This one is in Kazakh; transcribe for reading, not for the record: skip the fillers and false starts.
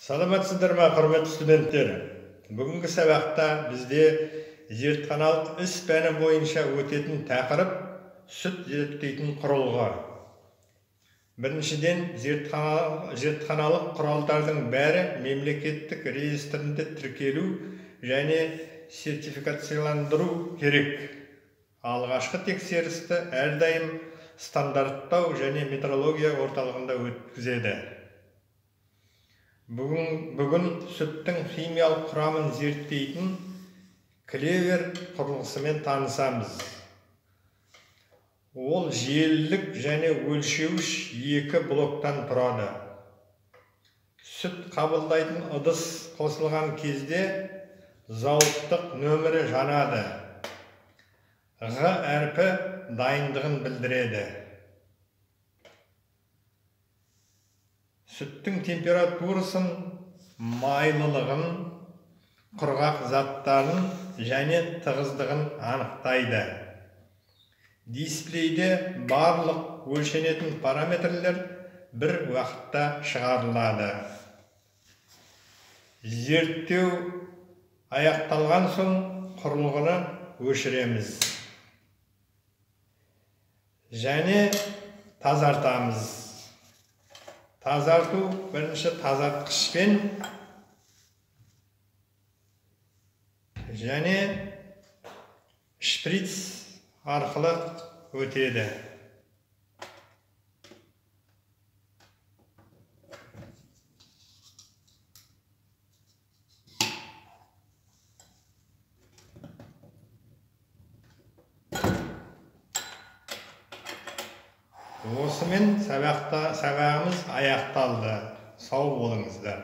Саламатсыздар ма, құрметті студенттер? Бүгінгі сабақта бізде зертханалық іс пәні бойынша өтетін тақырып сүт зерттейтін құрылғы. Біріншіден, зертханалық құралдардың бәрі мемлекеттік реестрінде тіркелу және сертификацияландыру керек. Алғашқы тексерісті әрдайым стандарттау және метрология орталығында өткізеді. Бүгін сүттің химиялық құрамын зерттейтін клевер құрылғысымен танысамыз. Ол желілік және өлшеуіш екі блоктан тұрады. Сүт қабылдайтын ыдыс қосылған кезде зауыттық нөмірі жанады. Ғ әрпі дайындығын білдіреді. Сүттің температурасын, майлылығын, құрғақ заттарын және тығыздығын анықтайды. Дисплейде барлық өлшенетін параметрлер бір уақытта шығарылады. Зерттеу аяқталған соң құрылғыны өшіреміз және тазартамыз. Тазарту бірінші тазартқышпен және шприц арқылы өтеді. Осымен сабағымыз аяқталды. Сау болыңыздар.